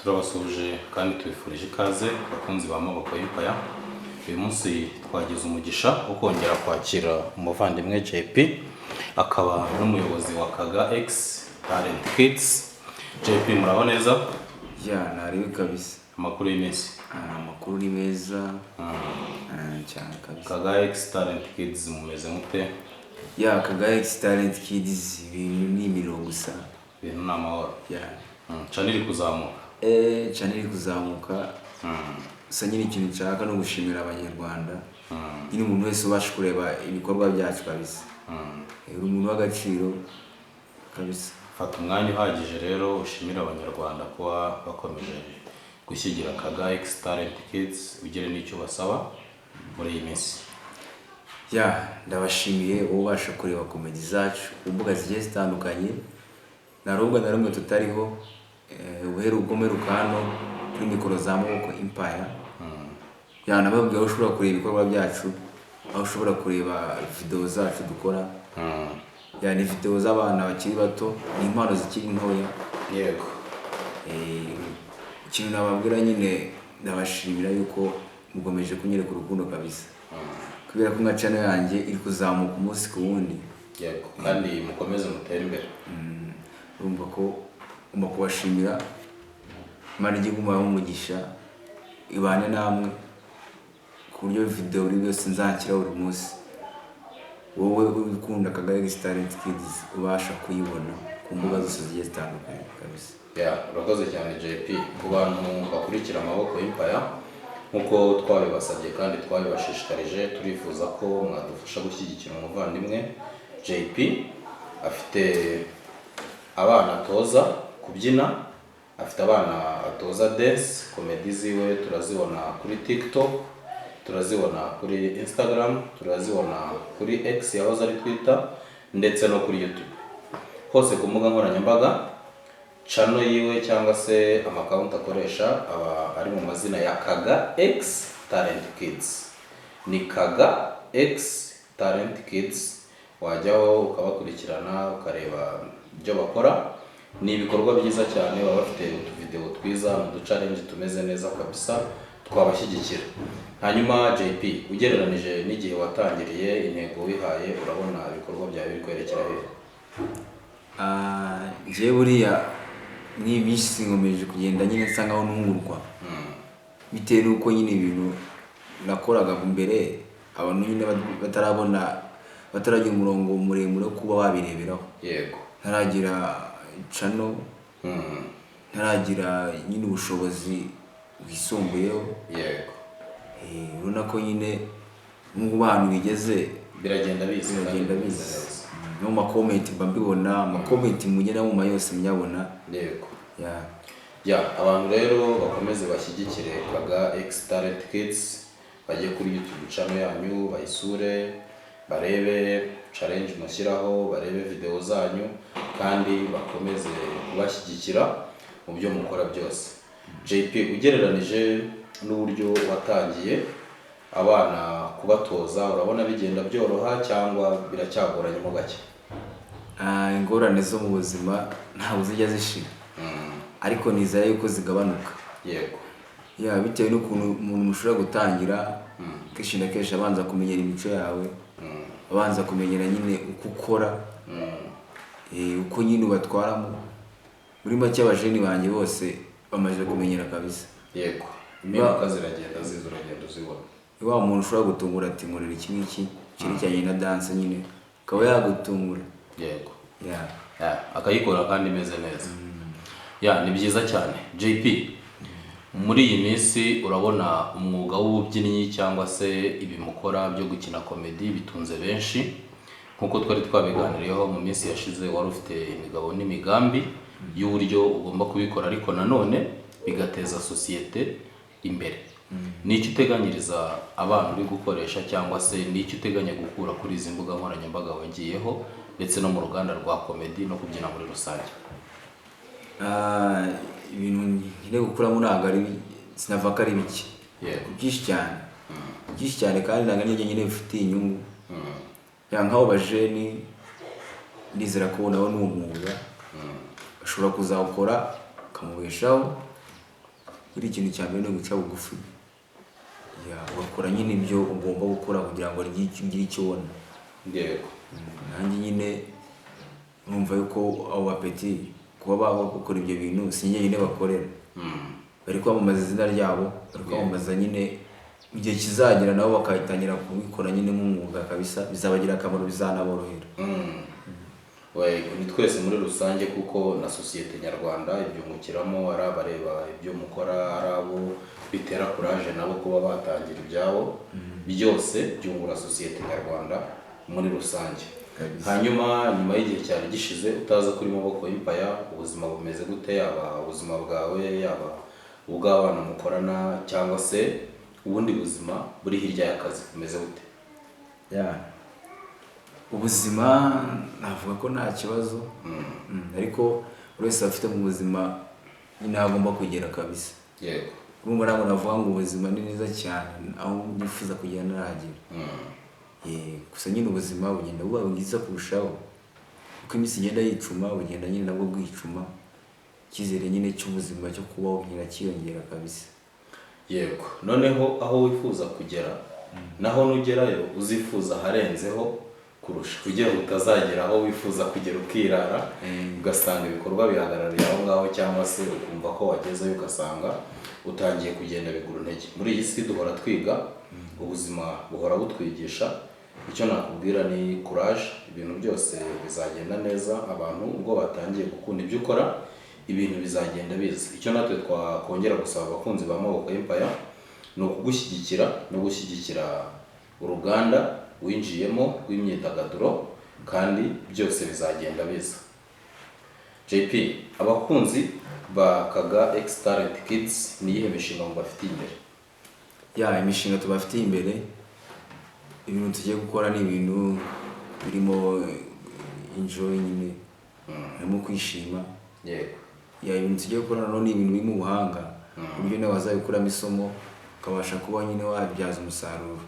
turabasuhuje kandi tubifurije ikaze bakunzi ba Maboko y'Empire. Uyu munsi twagize umugisha wo kongera kwakira umuvandimwe JP, akaba n'umuyobozi wa Kaga X Talent Kids. JP, muraho neza? Ya, nariwe kabisa. Amakuru y'iminsi? Amakuru ni meza. Cyane kabisa. Kaga X Talent Kids mumeze mute? Ya, Kaga X Talent Kids ibintu ni imirongo gusa. Ibintu ni amahoro. Ya. Channel iri kuzamuka. Channel iri kuzamuka. Gusa nyine ikintu nshaka no gushimira abanyarwanda. Nyine umuntu wese ubasha kureba ibikorwa byacu kabisa. Uri umuntu w'agaciro kabisa. Fata umwanya uhagije rero ushimira abanyarwanda kuba bakomeje gushyigikira Kaga X Talent Kids, ugire n'icyo basaba muri iyi minsi. Ya, ndabashimiye ubasha kureba komedi zacu ku mbuga zigiye zitandukanye. Narubwo na rumwe tutariho, uheru ugomeruka hano kuri mikoro za Maboko Empire. Ya, nababwiye aho ushobora kureba ibikorwa byacu, aho ushobora kureba video zacu dukora. Ya, ni video z'abana bakiri bato, ni impano zikiri ntoya. Yego. Ikintu nababwira nyine ndabashimira yuko mugomeje kunyereka urukundo kabisa. Kubera ko nka channel yanjye iri kuzamuka umunsi ku wundi. Yego, kandi mukomeze mutere imbere. Urumva ko ugomba kubashimira, Imana igiye kumuha umugisha, ibane namwe ku buryo video buri yose nzakira buri munsi. Wowe ukunda Kaga X Talent Kids ubasha kuyibona ku mbuga zose zigiye zitandukanye kabisa. Ya, urakoze cyane JP. Ku bantu bakurikira Maboko y'Empire, nkuko twabibasabye kandi twabibashishikarije, turifuza ko mwadufasha gushyigikira umuvandimwe JP. Afite abana atoza kubyina, afite abana atoza dance, komedi ziwe turazibona kuri TikTok, turazibona kuri Instagram, turazibona kuri X yahoze ari Twitter, ndetse no kuri YouTube. Hose ku mbuga nkoranyambaga, channel yiwe cyangwa se amakaunt akoresha aba ari mu mazina ya Kaga X Talent Kids. Ni Kaga X Talent Kids. Wajyaho ukabakurikirana ukareba ibyo bakora. Ni ibikorwa byiza cyane, baba bafite utuvideo twiza, uduchallenge tumeze neza kabisa, twabashyigikira. Hanyuma JP, ugereranije n'igihe watangiriye, intego wihaye, urabona ibikorwa byawe biri kwerekera hehe? Je buriya ni bisi ngomeje kugenda nyine nsa nkaho ntungurwa. Bitewe nuko nyine ibintu nakoraga mbere abantu nyine bataragira umurongo muremure kuba wabireberaho. Yego. Ntaragira channel, ntaragira nyine ubushobozi bwisumbuyeho. Yego. Urabona ko nyine nk'ubu abantu bigeze biragenda biza. No ma comment mbibona, ama comment mugena mu mayose myabona. Yego. Ya, abantu rero bakomeze bashyigikire Kaga X Talent Kids, bajye kuri YouTube channel yanyu, bayisure, barebe challenge mushyiraho, barebe video zanyu, kandi bakomeze kubashyigikira mu byo mukora byose. JP, ugereranije n'uburyo watangiye abana kubatoza, urabona bigenda byoroha cyangwa biracyagoranye mo gake? Ingorane zo mu buzima ntabwo zijya zishira. Ariko nizera yuko zigabanuka. Yego. Ya, bitewe n'ukuntu umuntu mushobora gutangira, kenshi na kenshi abanza kumenyera imico yawe, abanza kumenyera nyine uko ukora, uko nyine ubatwaramo. Muri make abajeni banjye bose bamaze kumenyera kabisa. Yego. Impinduka ziragenda ziza, uragenda uzibona. Wa muntu ushobora gutungura ati nkorera iki n'iki, cyerekeranye na dance nyine, akaba yagutungura. Yego. Ya. Akayikora kandi imeze neza. Ya, ni byiza cyane. JP, muri iyi minsi urabona umwuga w'ububyinnyi cyangwa se ibimukora byo gukina komedi bitunze benshi. Nkuko twari twabiganiriyeho mu minsi yashize, wari ufite imigabo n'imigambi y'uburyo ugomba kubikora, ariko nanone bigateza sosiyete imbere. N'icyo uteganyiriza abantu uri gukoresha, cyangwa se n'icyo uteganya gukura kuri izi mbuga nkoranyambaga wagiyeho, ndetse no mu ruganda rwa komedi no kubyina muri rusange? Ibintu nkire gukuramo ntabwo ari sinava ko ari bike. Yego. Byinshi cyane kandi ntabwo ari nyine bifitiye inyungu. Ya, nkaho bajeni ndizera ko nabo ni umwuga bashobora kuzawukora ukamubeshaho, buri ikintu cya mbere ni guca bugufi, ugakora nyine ibyo ugomba gukora kugira ngo ugire icyo ubona. Yego. Nanjye nyine numva yuko abo bapeti kuba bakora ibyo bintu si njye nyine bakorera, bari kwamamaza izina ryabo, bari kwamamaza nyine mu gihe kizagera nabo bakatangira kubikora nyine nk'umwuga kabisa, bizabagira akamaro, bizanaborohera. Ni twese muri rusange, kuko na sosiyete nyarwanda ibyungukiramo, ari abareba ibyo mukora, ari abo bitera kuraje nabo kuba batangira ibyabo, byose byungura sosiyete nyarwanda muri rusange. Hanyuma nyuma y'igihe cyari gishize utaza kuri Maboko Empire, ubuzima bumeze gute? Yaba ubuzima bwawe, yaba ubw'abana mukorana, cyangwa se ubundi buzima buri hirya y'akazi bumeze gute? Ubuzima navuga ko nta kibazo, ariko buri wese afite mu buzima nyine agomba kugera kabisa. Yego. Urumva ntabwo navuga ngo ubuzima ni neza cyane aho nifuza kugera narahagera. Gusa nyine ubuzima bugenda buba bwiza kurushaho, uko iminsi igenda yicuma bugenda nyine nabwo bwicuma, icyizere nyine cy'ubuzima cyo kubaho kigenda cyiyongera kabisa. Yego. Noneho aho wifuza kugera, naho nugerayo uzifuza harenzeho kurusha, kugira ngo utazagera aho wifuza kugera ukirara, ugasanga ibikorwa bihagarariye aho ngaho, cyangwa se ukumva ko wagezeyo ugasanga utangiye kugenda bigura intege. Muri iyi si duhora twiga, ubuzima buhora butwigisha. Icyo nakubwira ni courage, ibintu byose bizagenda neza. Abantu ubwo batangiye gukunda ibyo ukora, ibintu bizagenda biza. Icyo natwe twakongera gusaba abakunzi ba Maboko Empire ni ukugushyigikira no gushyigikira uruganda winjiyemo w'imyidagaduro, kandi byose bizagenda biza. JP, abakunzi ba Kaga X Talent Kids ni iyihe mishinga mubafitiye imbere? Imishinga tubafitiye imbere, ibintu tugiye gukora ni ibintu birimo enjoy nyine, harimo kwishima. Yego. Ibintu tugiye gukora nano ni ibintu birimo ubuhanga, uburyo nawe wazabikuramo isomo ukabasha kuba nyine wabyaza umusaruro.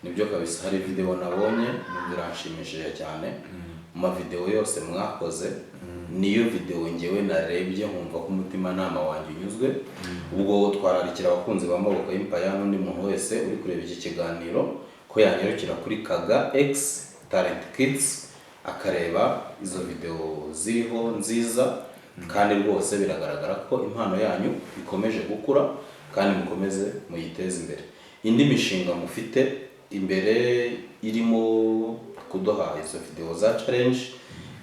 Nibyo kabisa. Hari video nabonye biranshimishije cyane, mu mavideo yose mwakoze niyo video ngewe narebye nkumva ko umutima nama wanjye unyuzwe. Ubwo twararikira abakunzi ba Maboko Empire n'undi muntu wese uri kureba iki kiganiro ko yanyarukira kuri Kaga X Talent Kids akareba izo video ziriho nziza, kandi rwose biragaragara ko impano yanyu ikomeje gukura, kandi mukomeze muyiteze imbere. Indi mishinga mufite imbere irimo kuduha izo video za challenge,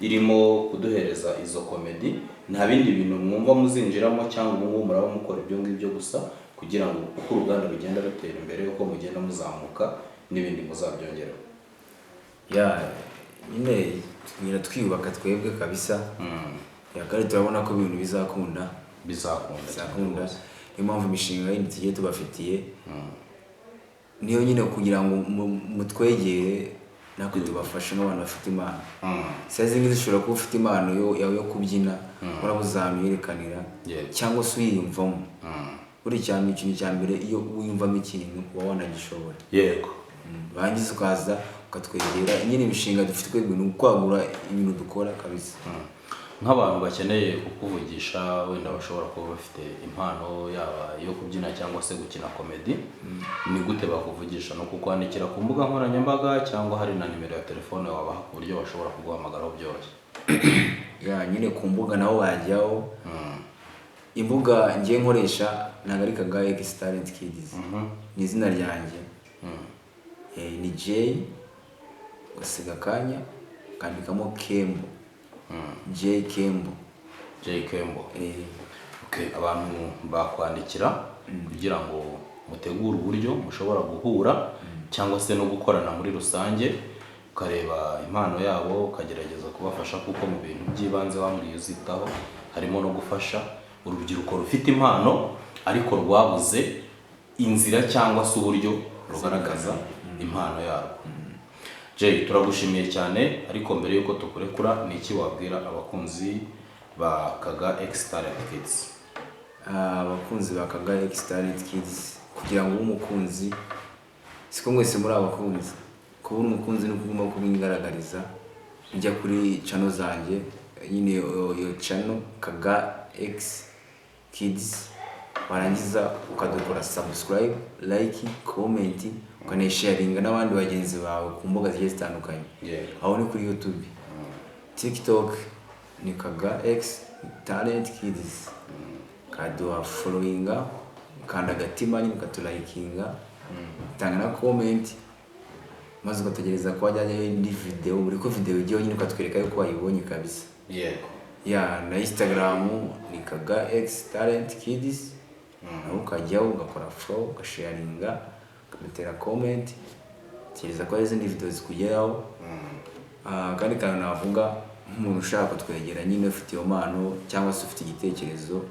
irimo kuduhereza izo comedy, nta bindi bintu mwumva muzinjiramo cyangwa ubu muraba mukora ibyo ngibyo gusa, kugira ngo uko uruganda rugenda rutera imbere, uko mugenda muzamuka n'ibindi muzabyongera? Nyine twiyubaka twebwe kabisa, kandi turabona ko ibintu bizakunda. Niyo mpamvu imishinga yindi tugiye tubafitiye niyo nyine kugira ngo mutwegere natwe tubafashe nk'abantu bafite impano. Sazi ngize ushobora kuba ufite impano yo kubyina, urabuzamuyerekanira cyangwa se uyiyumvamo. Buri cyane ikintu cya mbere, iyo wiyumvamo ikintu uba wanagishobora. Yego. Bangiza ukaza ukatwegera. Nyine imishinga dufite twebwe ni ukwagura ibintu dukora kabisa. Nk'abantu bakeneye kukuvugisha, wenda bashobora kuba bafite impano yaba yo kubyina cyangwa se gukina comedy, ni gute bakuvugisha? No kukwandikira ku mbuga nkoranyambaga, cyangwa hari na nimero ya telefone wabaha ku buryo bashobora kuguhamagaraho byoroshye? Nyine ku mbuga naho wajyaho. Imbuga ngiye nkoresha ntabwo ari Kaga X Talent Kids, ni izina ryanjye. Ni J ugasiga akanya ukandikamo Kembo, J Kembo. Okay, abantu bakwandikira kugira ngo mutegure uburyo mushobora guhura cyangwa se no gukorana muri rusange, ukareba impano yabo ukagerageza kubafasha, kuko mu bintu by'ibanze wambwiye uzitaho harimo no gufasha urubyiruko rufite impano ariko rwabuze inzira cyangwa se uburyo rugaragaza impano yarwo. Jay, turagushimiye cyane, ariko mbere yuko tukurekura ni iki wabwira abakunzi ba Kaga X Talent Kids? Abakunzi ba Kaga X Talent Kids, kugira ngo umukunzi siko mwese muri abakunzi, kuba umukunzi no kuguma kubingaragariza, ujya kuri channel zanjye, nyine iyo channel Kaga X Kids, warangiza ukadukora subscribe, like, comment, ukanesharinga n'abandi bagenzi bawe ku mbuga zigiye zitandukanye. Aho ni kuri YouTube, TikTok ni Kaga X Talent Kids. Kaduha followinga, kanda agatima nyine ukatulayikinga, tanga na comment, maze ugategereza ko wajyanye indi video, buri ko video igiye nyine ukatwereka yuko wayibonye kabisa. Ya na Instagram ni Kaga X Talent Kids. Na ukajyaho ugakora follow, ugasharinga, ugatera comment, tegereza ko izindi video zikugeraho. Kandi kandi navuga nk'umuntu ushaka twegera nyine ufite iyo mpano cyangwa se ufite igitekerezo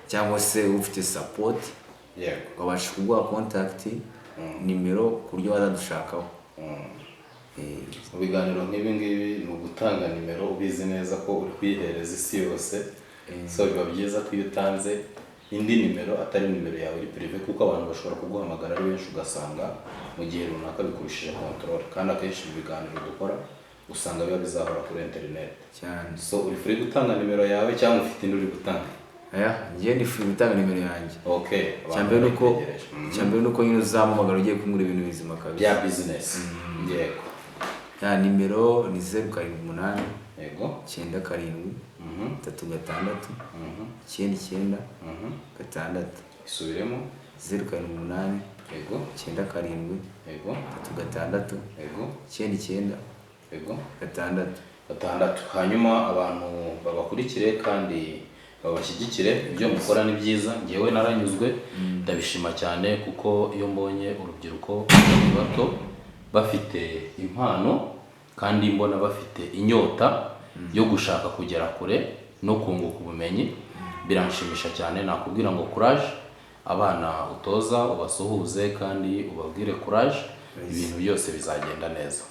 cyangwa se ufite support, wabasha kuguha contact nimero ku buryo wazadushakaho. Mu biganiro nk'ibi ngibi ni ugutanga nimero ubizi neza ko uri kwihereza isi yose. So biba byiza ko iyo utanze indi nimero atari nimero yawe iri privé, kuko abantu bashobora kuguhamagara ari benshi ugasanga mu gihe runaka bikurushije control, kandi akenshi mu biganiro dukora usanga biba bizahora kuri internet cyane. So uri free gutanga nimero yawe cyangwa ufite indi uri gutanga? Ngiye ni free gutanga nimero yanjye. Cyambere nuko nyine uzampamagara ugiye kumura ibintu bizima kabisa bya business. Ya nimero ni 078 97 36 99 6. Isubiremo 078 97 36 99 6. Hanyuma abantu babakurikire kandi babashyigikire, ibyo mukora ni byiza. Ngewe naranyuzwe, ndabishima cyane, kuko iyo mbonye urubyiruko bato bafite impano kandi mbona bafite inyota yo gushaka kugera kure no kunguka ubumenyi, biranshimisha cyane. Nakubwira ngo courage, abana utoza ubasuhuze kandi ubabwire courage, ibintu byose bizagenda neza.